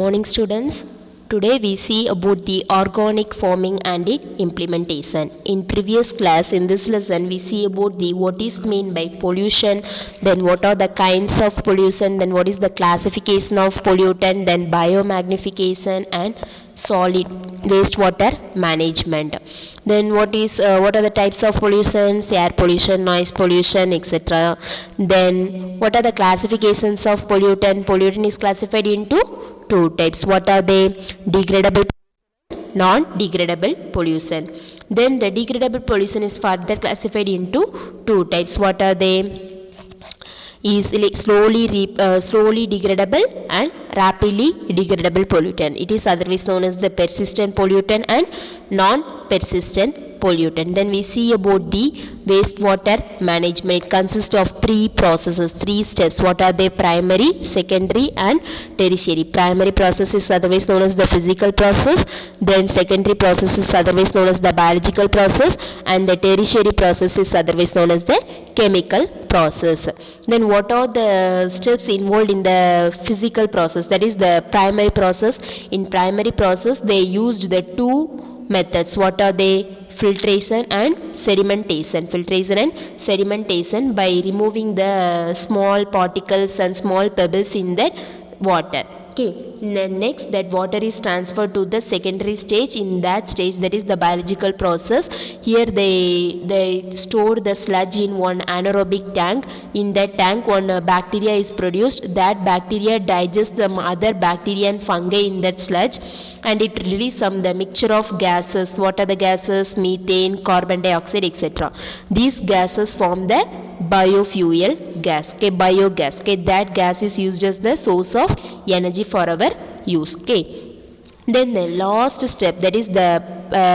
Morning students. Today we see about the organic farming and its implementation. In previous class, in this lesson, we see about the what is meant by pollution, then what are the kinds of pollution, then what is the classification of pollutant, then biomagnification and solid wastewater management. Then what are the types of pollutions? Air pollution, noise pollution, etc. Then what are the classifications of pollutant? Pollutant is classified into two types. What are they? Degradable, non-degradable pollution. Then the degradable pollution is further classified into two types. What are they? Slowly degradable and rapidly degradable pollutant. It is otherwise known as the persistent pollutant and non-persistent pollutant. Then we see about the wastewater management. It consists of three processes, three steps. What are they? Primary, secondary and tertiary. Primary process is otherwise known as the physical process, then secondary process is otherwise known as the biological process, and the tertiary process is otherwise known as the chemical process. Then what are the steps involved in the physical process? That is the primary process. In primary process they used the two methods. What are they? Filtration and sedimentation. Filtration and sedimentation by removing the small particles and small pebbles in that water. Okay, next that water is transferred to the secondary stage. In that stage, that is the biological process. Here they store the sludge in one anaerobic tank. In that tank one bacteria is produced. That bacteria digests some other bacteria and fungi in that sludge, and it releases the mixture of gases. What are the gases? Methane, carbon dioxide, etc. These gases form the biofuel gas. Okay, biogas. Okay, that gas is used as the source of energy for our use. Okay, then the last step, that is the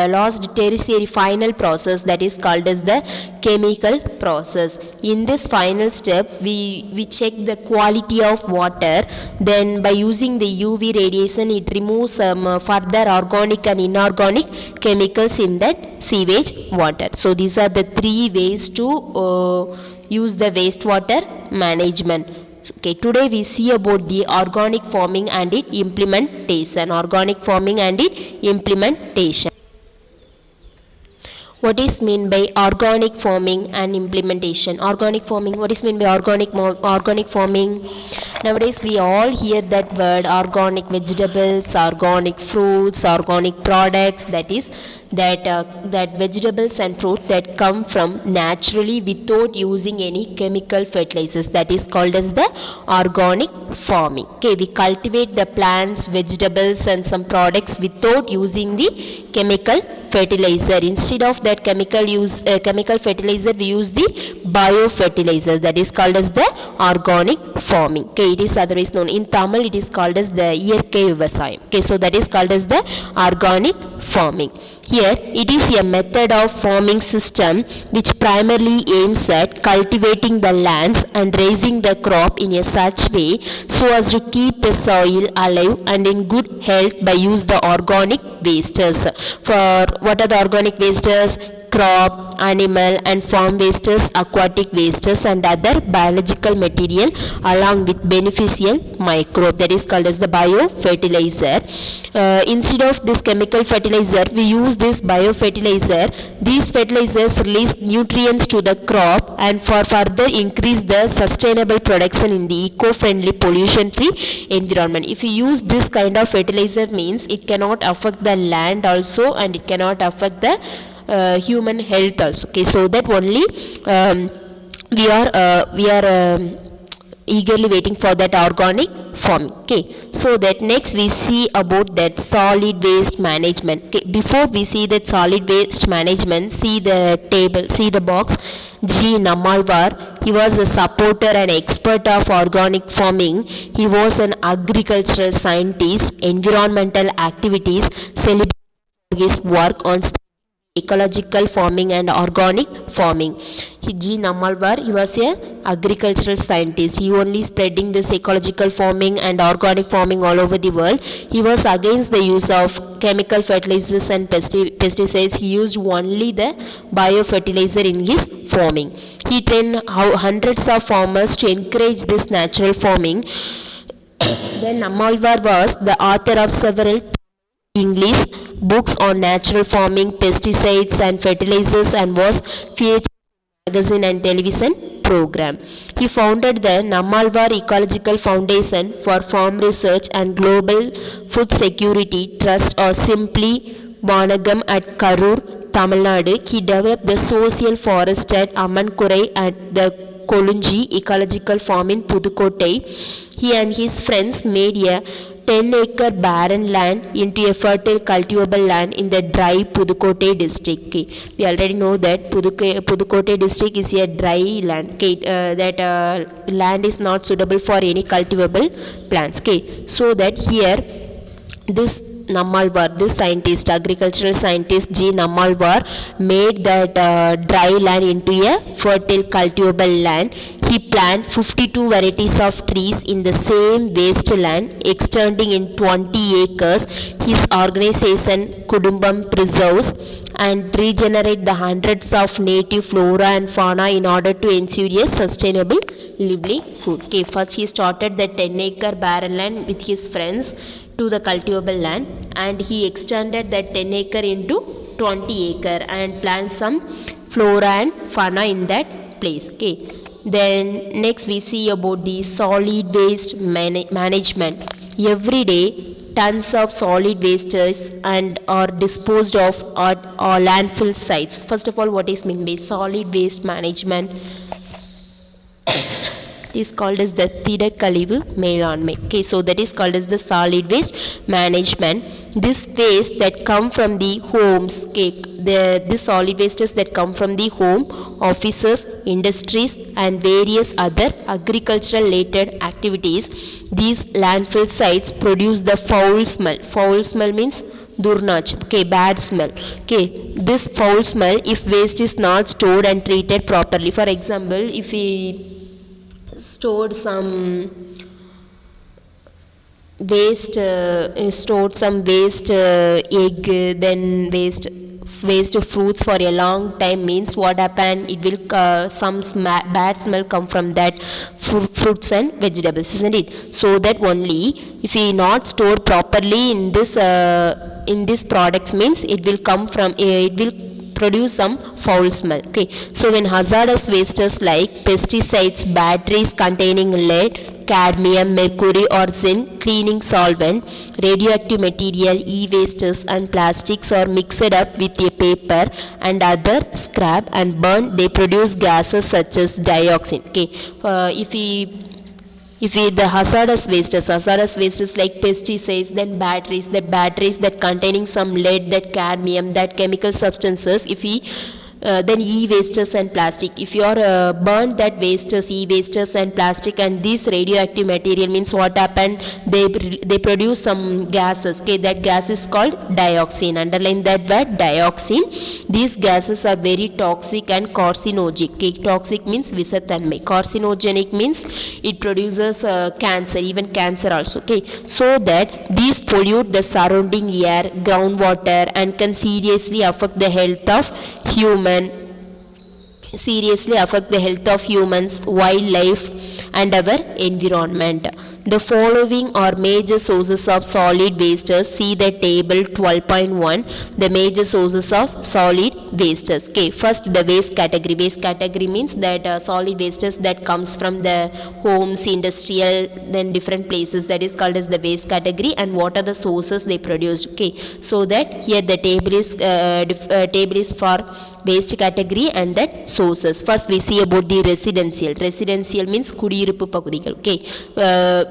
last tertiary final process, that is called as the chemical process. In this final step we check the quality of water. Then by using the UV radiation it removes some further organic and inorganic chemicals in that sewage water. So these are the three ways to use the wastewater management. Okay, today we see about the organic farming and its implementation. Organic farming and its implementation. What is meant by organic farming and implementation? Organic farming. What is meant by organic farming? Nowadays we all hear that word: organic vegetables, organic fruits, organic products. That is that vegetables and fruit that come from naturally without using any chemical fertilizers. That is called as the organic farming. Okay, we cultivate the plants, vegetables and some products without using the chemical fertilizer. Instead of that chemical fertilizer we use the biofertilizer. That is called as the organic farming. Okay, it is otherwise known in Tamil, it is called as the இயற்கை விவசாயம். Okay, so that is called as the organic farming. Here it is a method of farming system which primarily aims at cultivating the lands and raising the crop in a such way so as to keep the soil alive and in good health by use the organic wastes. For what are the organic wastes? Crop, animal and farm wastes, aquatic wastes and other biological material along with beneficial microbe. That is called as the biofertilizer. Instead of this chemical fertilizer we use this biofertilizer. These fertilizers release nutrients to the crop and for further increase the sustainable production in the eco-friendly pollution free environment. If you use this kind of fertilizer means it cannot affect the land also and it cannot affect the human health also. Okay, so that only we are eagerly waiting for that organic farming. Okay, so that next we see about that solid waste management. Okay, before we see that solid waste management, see the table, see the box. G. Nammalvar, he was a supporter and expert of organic farming. He was an agricultural scientist, environmental activities, celebrated his work on ecological farming and organic farming. G. Nammalvar, he was a agricultural scientist. He only spreading this ecological farming and organic farming all over the world. He was against the use of chemical fertilizers and pesticides. He used only the biofertilizer in his farming. He trained hundreds of farmers to encourage this natural farming. Then Nammalvar was the author of several English books on natural farming, pesticides and fertilizers, and was featured in magazine and television program. He founded the Nammalvar Ecological Foundation for Farm Research and Global Food Security Trust, or simply Vanagam, at Karur, Tamil Nadu. He developed the social forest at Amankurai and the Kolunji Ecological Farm in Pudukkottai. He and his friends made a 10-acre barren land into a fertile cultivable land in the dry Pudukkottai district. Okay. We already know that Pudukkottai district is a dry land. Okay. That land is not suitable for any cultivable plants. Okay. So that here this Nammalvar, this scientist, agricultural scientist G. Nammalvar, made that dry land into a fertile cultivable land. He planted 52 varieties of trees in the same waste land, extending in 20 acres. His organization Kudumbam preserves and regenerate the hundreds of native flora and fauna in order to ensure a sustainable livelihood. Okay, first he started the 10-acre barren land with his friends to the cultivable land, and he extended that 10 acre into 20 acre and plant some flora and fauna in that place. Okay. Then next we see about the solid waste management. Every day tons of solid wastes and are disposed of at landfill sites. First of all, what is meant by solid waste management? It is called as the Thidakalivu Melanmai. Okay, so that is called as the solid waste management. This waste that come from the homes, okay, the solid wastes that come from the home, offices, industries and various other agricultural related activities. These landfill sites produce the foul smell. Foul smell means durnach, okay, bad smell. Okay, this foul smell if waste is not stored and treated properly. For example, if we stored some waste egg, then waste fruits for a long time, means what happen, it will some bad smell come from that fruits and vegetables, isn't it? So that only if we not store properly in this products, means it will come from it will produce some foul smell. Okay, so when hazardous wastes like pesticides, batteries containing lead, cadmium, mercury or zinc, cleaning solvent, radioactive material, e-wastes and plastics are mixed up with a paper and other scrap and burned, they produce gases such as dioxin. Okay, if we the hazardous wastes like pesticides, then batteries that containing some lead, that cadmium, that chemical substances, if we then e-wastes and plastic, if you are burn that wastes, e-wastes and plastic and this radioactive material, means what happened, they produce some gases. Okay, that gas is called dioxin. Underline that word, dioxin. These gases are very toxic and carcinogenic. Okay, toxic means visathanmai, carcinogenic means it produces cancer, even cancer also. Okay, so that these pollute the surrounding air, groundwater and can seriously affect the health of humans, wildlife and our environment. The following are major sources of solid wastes. See the table 12.1, the major sources of solid wastes. Okay, first the waste category. Waste category means that solid wastes that comes from the homes, industrial, then different places, that is called as the waste category, and what are the sources they produced. Okay, so that here the table is for waste category and that sources. First we see about the residential. Residential means kudiyiruppu pagudikal. Okay,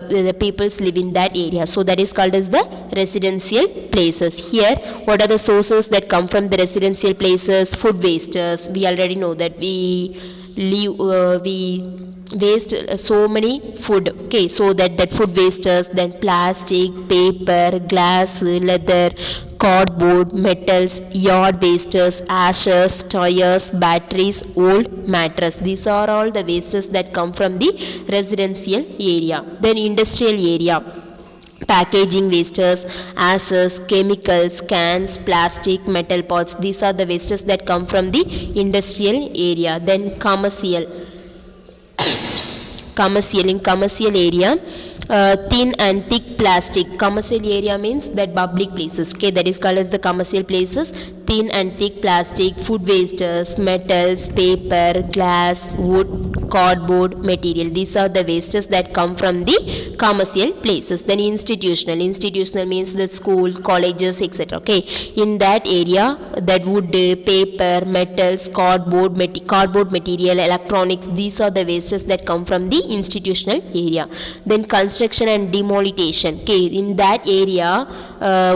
the peoples live in that area, so that is called as the residential places. Here what are the sources that come from the residential places? Food wastes, we already know that we waste so many food. Okay, so that food wastes, then plastic, paper, glass, leather, cardboard, metals, yard wastes, ashes, tires, batteries, old mattress. These are all the wastes that come from the residential area. Then industrial area, packaging wastes, ashes, chemicals, cans, plastic, metal pots. These are the wastes that come from the industrial area. Then commercial commercial. In commercial area, thin and thick plastic. Commercial area means that public places, okay, that is called as the commercial places. Thin and thick plastic, food wastes, metals, paper, glass, wood, cardboard material. These are the wastes that come from the commercial places. Then institutional means the school, colleges, etc. Okay, in that area, that wood, paper, metals, cardboard material, electronics, these are the wastes that come from the institutional area. Then construction and demolition. Okay, in that area,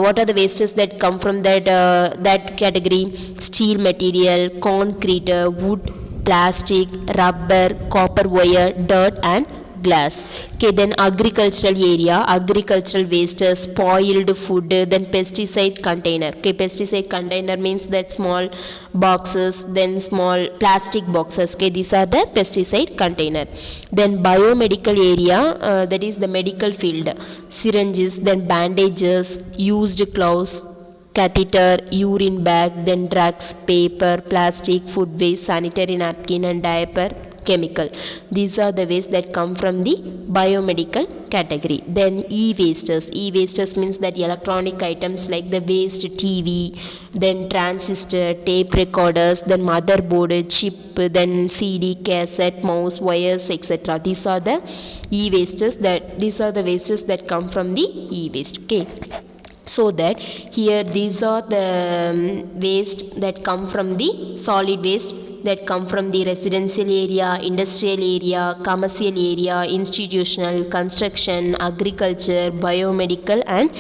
what are the wastes that come from that category? Steel material, concrete, wood, plastic, rubber, copper wire, dirt and glass. Okay, then agricultural area, agricultural waste, spoiled food, then pesticide container. Okay, pesticide container means that small boxes, then small plastic boxes. Okay, these are the pesticide container. Then biomedical area, that is the medical field, syringes, then bandages, used clothes, catheter, urine bag, then drugs, paper, plastic, food waste, sanitary napkin and diaper, chemical. These are the waste that come from the biomedical category. Then e-wastes. E-wastes means that electronic items like the waste TV, then transistor, tape recorders, then motherboard, chip, then CD, cassette, mouse, wires, etc. These are the e-wastes the wastes that come from the e-waste. Okay, so that here these are the waste that come from the solid waste that come from the residential area, industrial area, commercial area, institutional, construction, agriculture, biomedical and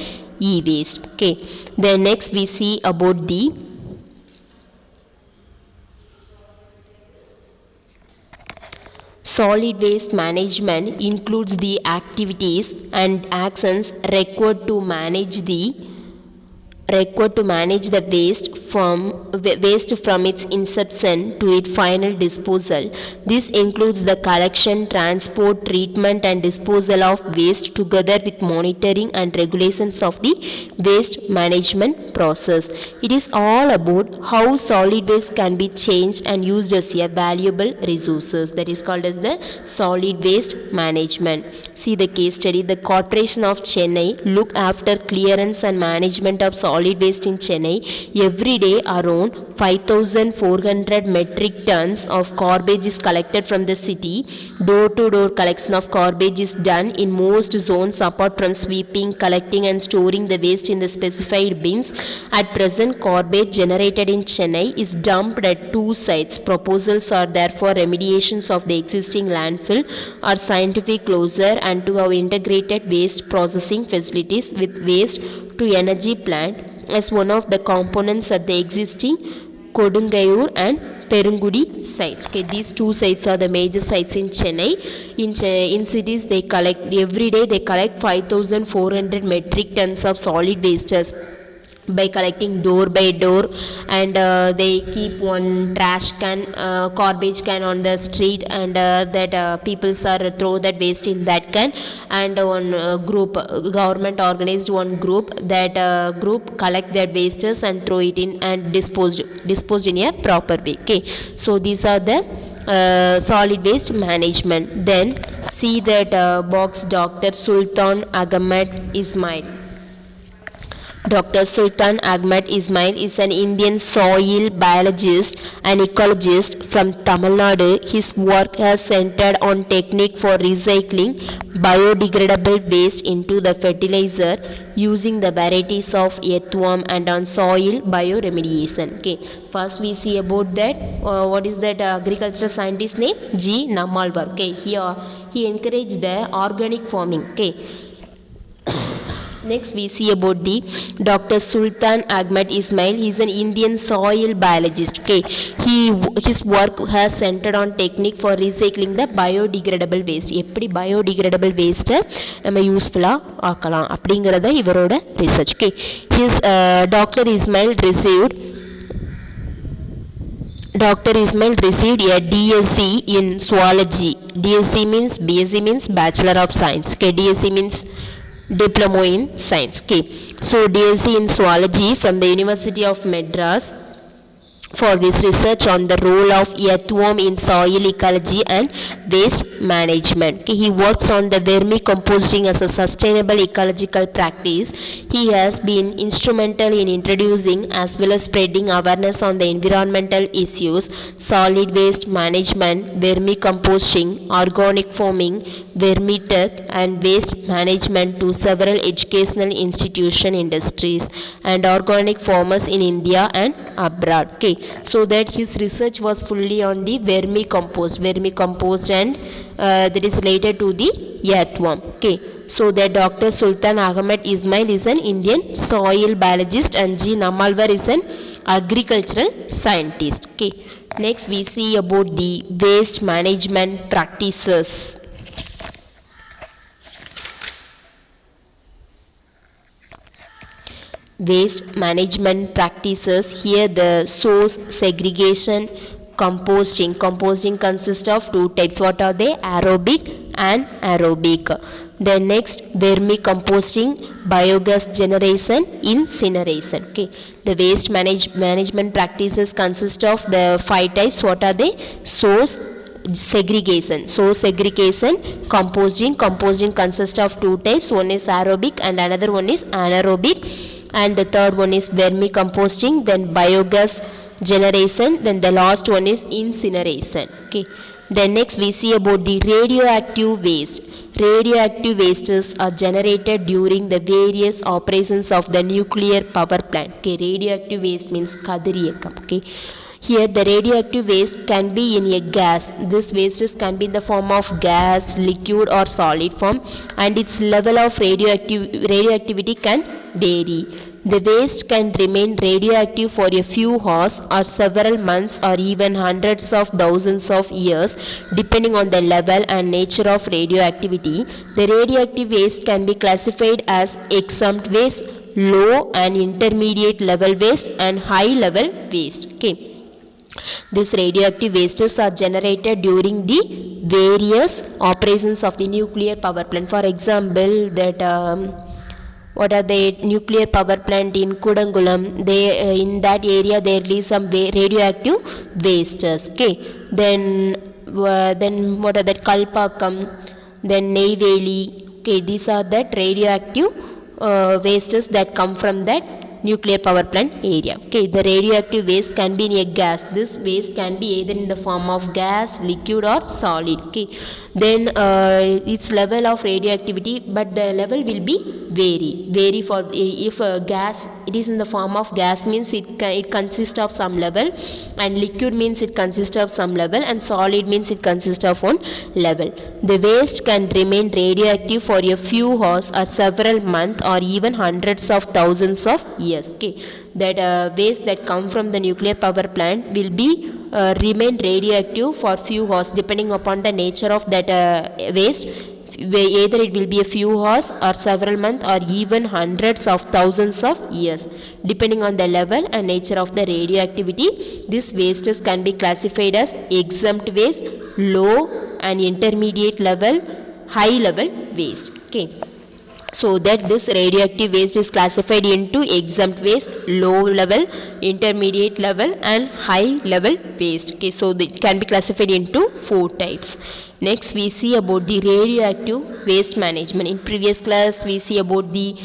e-waste. Okay, then next we see about the solid waste management. Includes the activities and actions required to manage the waste from its inception to its final disposal. This includes the collection, transport, treatment and disposal of waste together with monitoring and regulations of the waste management process. It is all about how solid waste can be changed and used as a valuable resources. That is called as the solid waste management. See the case study. The Corporation of Chennai look after clearance and management of solid waste in Chennai. Every day around 5,400 metric tons of garbage is collected from the city. Door-to-door collection of garbage is done in most zones apart from sweeping, collecting and storing the waste in the specified bins. At present, garbage generated in Chennai is dumped at 2 sites. Proposals are there for remediations of the existing landfill or scientific closure and to have integrated waste processing facilities with waste to energy plant as one of the components at the existing Kodungayur and Perungudi sites. Okay, these 2 sites are the major sites in Chennai. In cities, they collect every day. They collect 5,400 metric tons of solid wastes by collecting door by door, and they keep one trash can, garbage can on the street, and that people are throw that waste in that can, and one group, government organized one group, that group collect their wastes and throw it in and disposed in a proper way. Okay, so these are the solid waste management. Then see that box. Dr. Sultan Ahmad Ismail. Dr. Sultan Ahmad Ismail is an Indian soil biologist and ecologist from Tamil Nadu. His work has centered on technique for recycling biodegradable waste into the fertilizer using the varieties of earthworm and on soil bioremediation. Okay, first we see about that. What is that agricultural scientist name? G. Nammalwar. Okay, here he encouraged the organic farming. Okay. Next we see about the Dr. Sultan Ahmad Ismail. He is an Indian soil biologist. Okay, his work has centered on technique for recycling the biodegradable waste. எப்படி biodegradable waste நம்ம யூஸ்ஃபுல்லாக ஆக்கலாம் அப்படிங்கிறத இவரோட research. Okay, his Dr. Ismail received a DSc in zoology. BSc means Bachelor of Science. Okay, DSc means Diploma in Science. Okay, so DSc in zoology from the University of Madras. for his research on the role of earthworm in soil ecology and waste management. Okay, he works on the vermicomposting as a sustainable ecological practice. He has been instrumental in introducing as well as spreading awareness on the environmental issues, solid waste management, vermicomposting, organic farming, vermitech, and waste management to several educational institution, industries, and organic farmers in India and abroad. Okay, so that his research was fully on the vermicompost and that is related to the earthworm. Okay, so that Dr. Sultan Ahmed Ismail is an Indian soil biologist and G. Namalwar is an agricultural scientist. Okay, next we see about the waste management practices. Waste management practices. Here the source segregation, composting consists of two types. What are they? Aerobic and anaerobic. Then next, vermicomposting, biogas generation, incineration. Okay, the waste management practices consist of the five types. What are they? Source segregation, composting consists of two types. One is aerobic and another one is anaerobic, and the third one is vermicomposting, then biogas generation, then the last one is incineration. Okay, then next we see about the radioactive waste. Radioactive wastes are generated during the various operations of the nuclear power plant. Okay, radioactive waste means kadiriyakam. Okay, here the radioactive waste can be in a gas. This waste can be in the form of gas, liquid or solid form, and its level of radioactivity can vary. The waste can remain radioactive for a few hours or several months or even hundreds of thousands of years depending on the level and nature of radioactivity. The radioactive waste can be classified as exempt waste, low and intermediate level waste, and high level waste. Okay, these radioactive wastes are generated during the various operations of the nuclear power plant. For example, that what are the nuclear power plant in Kudangulam? They in that area there is some radioactive wastes. Okay, then what are that? Kalpakam, then Neyveli. Okay, these are that radioactive wastes that come from that nuclear power plant area. Okay, the radioactive waste can be in a gas. This waste can be either in the form of gas, liquid or solid. Okay, then its level of radioactivity, but the level will be vary for if gas, it is in the form of gas means it consists of some level, and liquid means it consists of some level, and solid means it consists of one level. The waste can remain radioactive for a few hours or several months or even hundreds of thousands of years. Okay, that waste that come from the nuclear power plant will be remain radioactive for few hours depending upon the nature of that waste. Either it will be a few hours or several months or even hundreds of thousands of years depending on the level and nature of the radioactivity. These wastes can be classified as exempt waste, low and intermediate level, high level waste. Okay, so that this radioactive waste is classified into exempt waste, low level, intermediate level and high level waste. Okay, so it can be classified into four types. Next we see about the radioactive waste management. In previous class we see about the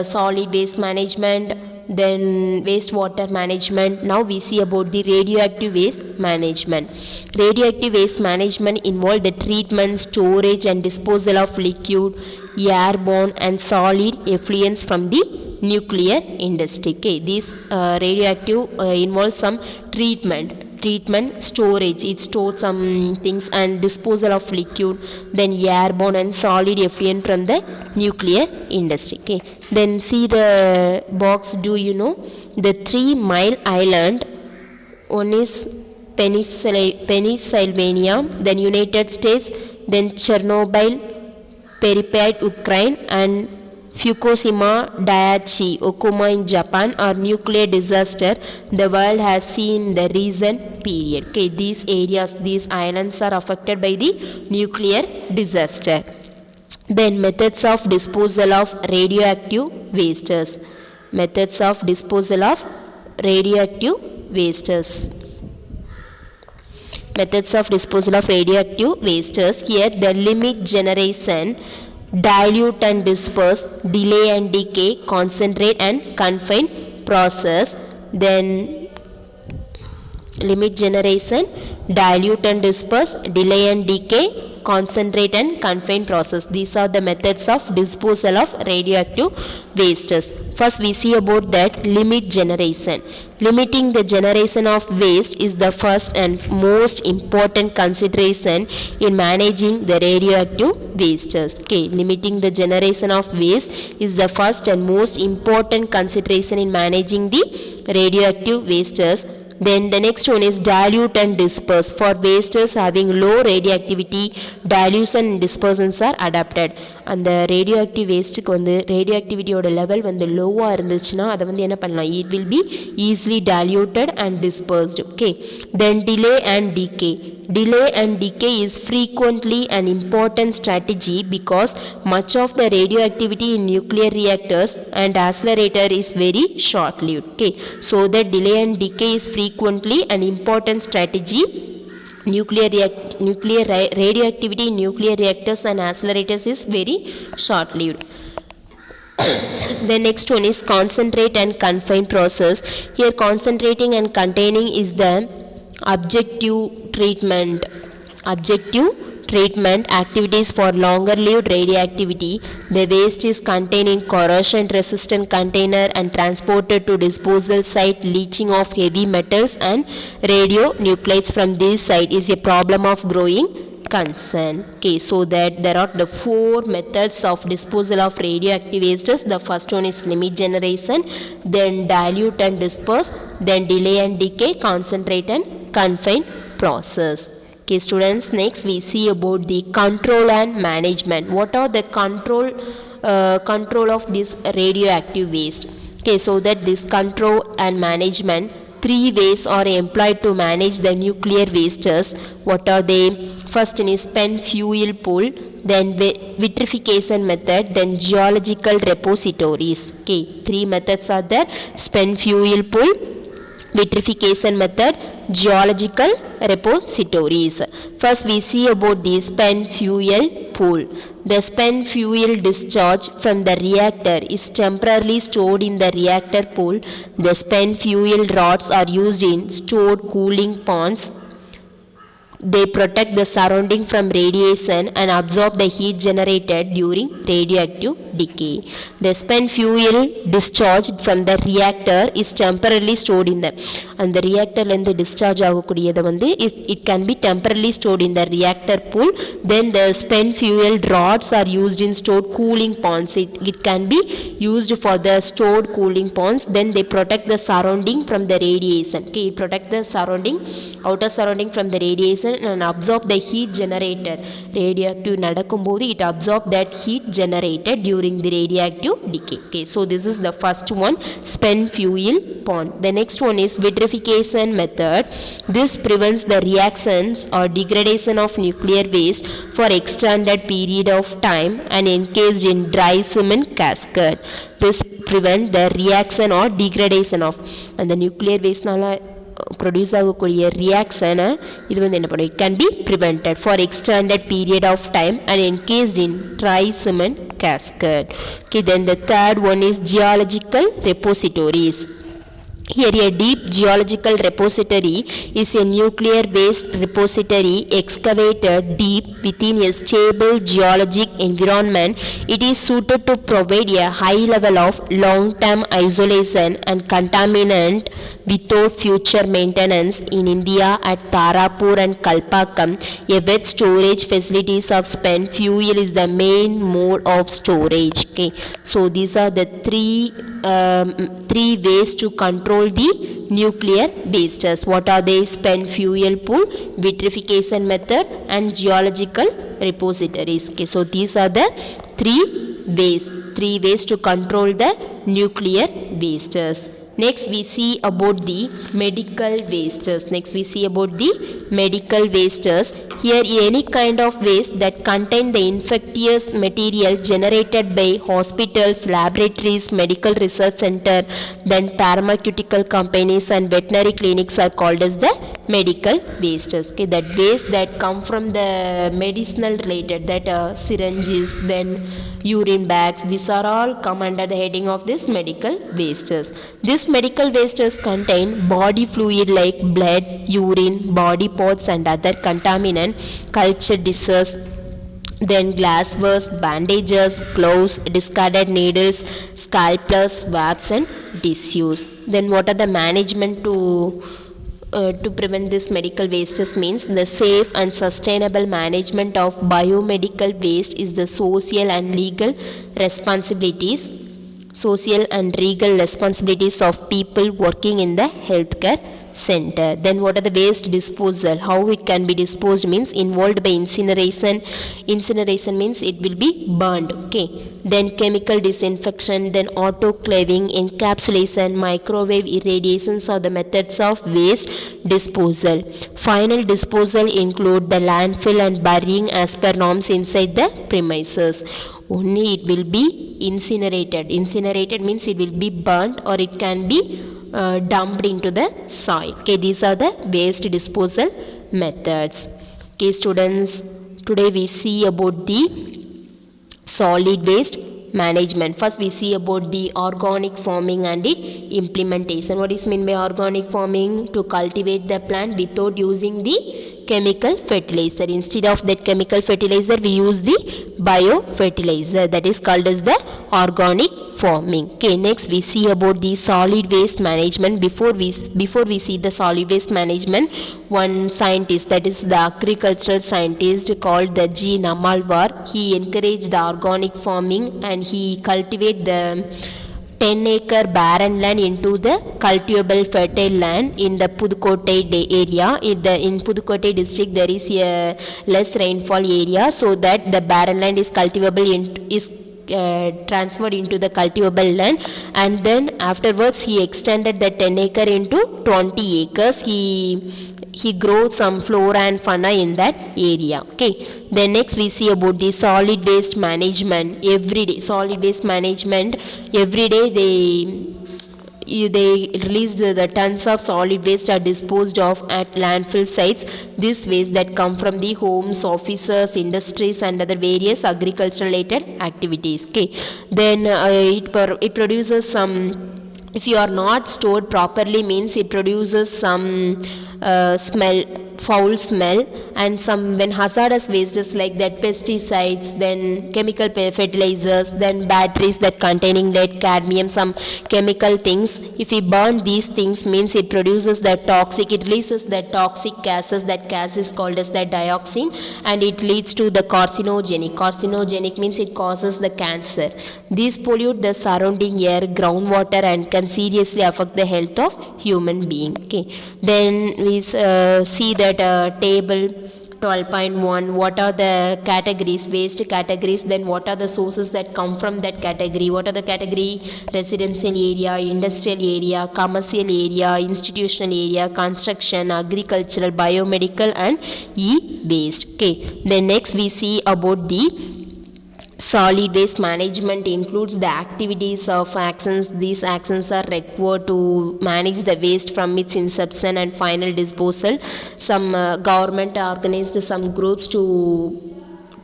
solid waste management, then wastewater management. Now we see about the radioactive waste management. Radioactive waste management involves the treatment, storage and disposal of liquid, airborne and solid effluents from the nuclear industry. Okay, this radioactive involves some treatment, storage, it stores some things, and disposal of liquid, then airborne and solid effluent from the nuclear industry. Okay, then see the box. Do you know the 3 Mile Island? One is Pennsylvania, then United States, then Chernobyl, Pripyat, Ukraine, and Fukushima Daiichi Okuma in Japan are nuclear disaster the world has seen in the recent period. Okay, these areas, these islands are affected by the nuclear disaster. Then methods of disposal of radioactive wastes. Methods of disposal of radioactive wastes. Methods of disposal of radioactive wastes. Here the limit generation, dilute and disperse, delay and decay, concentrate and confine process. Then limit generation, dilute and disperse, delay and decay, concentrate and confine process. These are the methods of disposal of radioactive wastes. First we see about that limit generation. Limiting the generation of waste is the first and most important consideration in managing the radioactive wastes. Okay, limiting the generation of waste is the first and most important consideration in managing the radioactive wastes. Then the next one is dilute and disperse. For wastes having low radioactivity, dilution and dispersants are adapted. அந்த radioactive வேஸ்ட்டுக்கு வந்து ரேடியோஆக்டிவிட்டியோட level வந்து லோவாக இருந்துச்சுன்னா அதை வந்து என்ன பண்ணலாம், it will be easily diluted and dispersed. Okay, then delay and decay. Delay and decay is frequently an important strategy because much of the radioactivity in nuclear reactors and accelerator is very short-lived. Okay, so the delay and decay is frequently an important strategy. Radioactivity in nuclear reactors and accelerators is very short-lived. The next one is concentrate and confine process. Here concentrating and containing is the objective treatment activities for longer lived radioactivity. The waste is contained in corrosion resistant container and transported to disposal site. Leaching of heavy metals and radionuclides from this site is a problem of growing concern. Okay, so that there are the four methods of disposal of radioactive wastes. The first one is limit generation, then dilute and disperse, then delay and decay, concentrate and confine process. Okay students, next we see about the control and management. What are the control of this radioactive waste? Okay, so that this control and management, three ways are employed to manage the nuclear wastes. What are they? First is spent fuel pool, then vitrification method, then geological repositories. Okay, three methods are there: spent fuel pool, vitrification method, geological repositories. First we see about the spent fuel pool. The spent fuel discharge from the reactor is temporarily stored in the reactor pool. The spent fuel rods are used in stored cooling ponds. They protect the surrounding from radiation and absorb the heat generated during radioactive decay. The spent fuel discharged from the reactor is temporarily stored in the and the reactor and the discharge ஆகக்கூடியது வந்து it can be temporarily stored in the reactor pool. Then the spent fuel rods are used in stored cooling ponds. It can be used for the stored cooling ponds. Then they protect the surrounding from the radiation. Okay, protect the surrounding, outer surrounding from the radiation and absorb the heat generated. Radioactive நடக்கும்போது it absorb that heat generated during the radioactive decay. Okay, so this is the first one, spent fuel pond. The next one is vitrification method. This prevents the reactions or degradation of nuclear waste for extended period of time and encased in dry cement casket. This prevent the reaction or degradation of and the nuclear waste nala produce ஆகக்கூடிய ரியாக்ஷனை இது வந்து என்ன பண்ணும், it can be prevented for extended period of time and encased in dry cement casket. Okay, then the third one is geological repositories. Here a deep geological repository is a nuclear waste repository excavated deep within a stable geologic environment. It is suited to provide a high level of long-term isolation and contaminant without future maintenance. In India at Tarapur and Kalpakkam, a wet storage facilities of spent fuel is the main mode of storage. Okay, so these are the three ways to control the nuclear wastes. What are they? Spent fuel pool, vitrification method and geological repositories. Okay, so these are the three ways to control the nuclear wastes. Next we see about the medical wastes. Here any kind of waste that contain the infectious material generated by hospitals, laboratories, medical research center, then pharmaceutical companies and veterinary clinics are called as the medical wastes. Okay, that waste that come from the medicinal related, that syringes, then urine bags, these are all come under the heading of this medical wastes. This medical wastes contain body fluid like blood, urine, body parts and other contaminant, culture dishes, then glasswares, bandages, gloves, discarded needles, scalpels, swabs and tissues. Then what are the management to prevent this medical wastes means the safe and sustainable management of biomedical waste is the social and legal responsibilities of people working in the healthcare center. Then what are the waste disposal, how it can be disposed means involved by incineration means it will be burned. Okay, then chemical disinfection, then autoclaving, encapsulation, microwave irradiations are the methods of waste disposal. Final disposal include the landfill and burying as per norms inside the premises. Only it will be incinerated means it will be burnt or it can be dumped into the soil. Okay, these are the waste disposal methods. Okay students, today we see about the solid waste management. First we see about the organic farming and the implementation. What is meant by organic farming? To cultivate the plant without using the chemical fertilizer. Instead of that chemical fertilizer we use the biofertilizer, that is called as the organic farming. Okay, next we see about the solid waste management. Before we see the solid waste management, one scientist, that is the agricultural scientist called the G. Namalwar, he encouraged the organic farming and he cultivate the 10-acre barren land into the cultivable fertile land in the Pudukkottai area. In Pudukkottai district there is a less rainfall area, so that the barren land is transferred into the cultivable land, and then afterwards he extended the 10-acre into 20 acres. He grows some flora and fauna in that area. Okay, then next we see about the solid waste management. Every day they released the tons of solid waste are disposed of at landfill sites. This waste that come from the homes, offices, industries and other various agricultural related activities. Okay, then it produces some, if you are not stored properly means it produces some foul smell, and some when hazardous wastes like that pesticides, then chemical fertilizers, then batteries that containing lead, cadmium, some chemical things, if we burn these things means it releases the toxic gases. That gas is called as the dioxin, and it leads to the carcinogenic means it causes the cancer. These pollute the surrounding air, groundwater and can seriously affect the health of human being. Okay, then we see that table 12.1, what are the waste categories, then what are the sources that come from that category, what are the category: residential area, industrial area, commercial area, institutional area, construction, agricultural, biomedical and e-waste. Okay, then next we see about the solid waste management includes the activities of actions. These actions are required to manage the waste from its inception and final disposal. Some government organized some groups to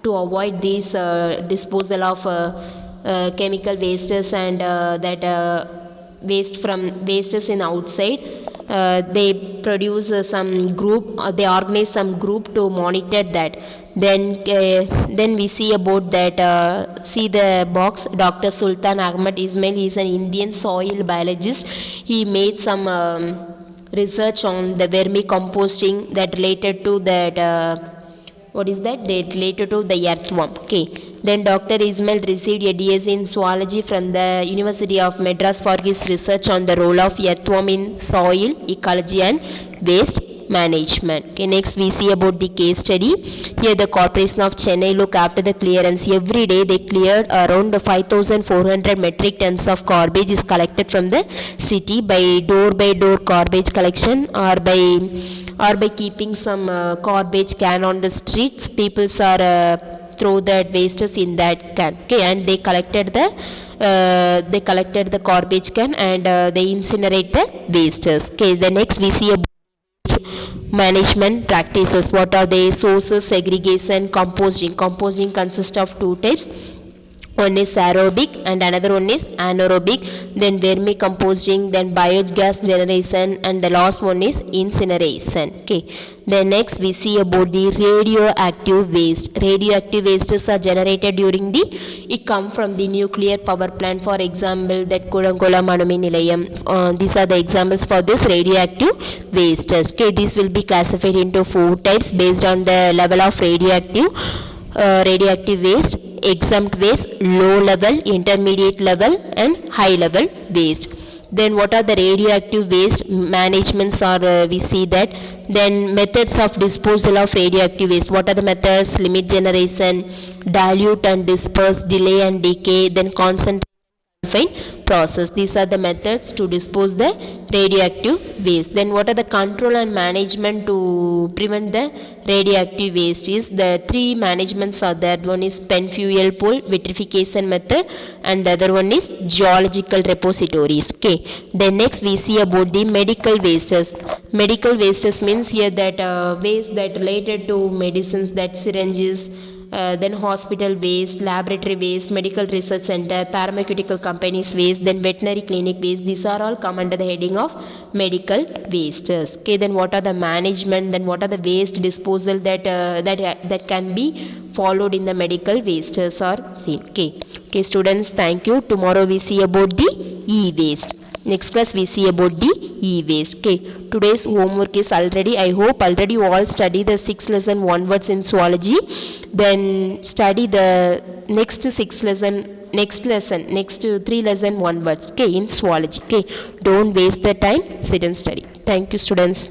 avoid this disposal of chemical wastes and wastes in outside. They produce they organize some group to monitor that. Then we see about that, see the box. Dr. Sultan Ahmad Ismail is an Indian soil biologist. He made some research on the vermicomposting that related to that related to the earthworm. Okay, then Dr. Ismail received a DSc in zoology from the University of Madras for his research on the role of earthworm in soil ecology and waste management. Okay, next we see about the case study. Here the corporation of Chennai look after the clearance. Every day they cleared around 5,400 metric tons of garbage is collected from the city by door garbage collection, or by keeping some garbage can on the streets. Peoples are throw that wastes in that can. Okay, and they collected the garbage can, and they incinerate the wastes. Okay, the next we see a management practices. What are they? Sources, segregation, composting. Composting consists of two types. One is aerobic and another one is anaerobic. Then vermicomposting, then biogas generation, and the last one is incineration. Okay, then next we see about the radioactive waste. Radioactive wastes are generated during the, it come from the nuclear power plant. For example, that Kudangola Manumin Nilayam. These are the examples for this radioactive wastes. Okay, this will be classified into four types based on the level of radioactive waste: exempt waste, low level, intermediate level, and high level waste. Then what are the radioactive waste managements, or we see that. Then methods of disposal of radioactive waste. What are the methods? Limit generation, dilute and disperse, delay and decay, then concentrate, confine process. These are the methods to dispose the radioactive waste. Then what are the control and management to prevent the radioactive waste? Is the three managements are there. One is spent fuel pool, vitrification method, and the other one is geological repositories. Okay, then next we see about the medical wastes. Medical wastes means here that waste that related to medicines, that syringes, then hospital waste, laboratory waste, medical research center, pharmaceutical companies waste, then veterinary clinic waste. These are all come under the heading of medical wastes. Okay, then what are the management? Then what are the waste disposal that can be followed in the medical wastes or seen? Okay, students, thank you. Tomorrow we see about the e-waste. Next class we see about the e-waste. Okay, today's homework is already, I hope already you all study the 6 lesson 1 words in zoology. Then study the next 3 lesson 1 words, okay, in zoology. Okay, don't waste the time, sit and study. Thank you, students.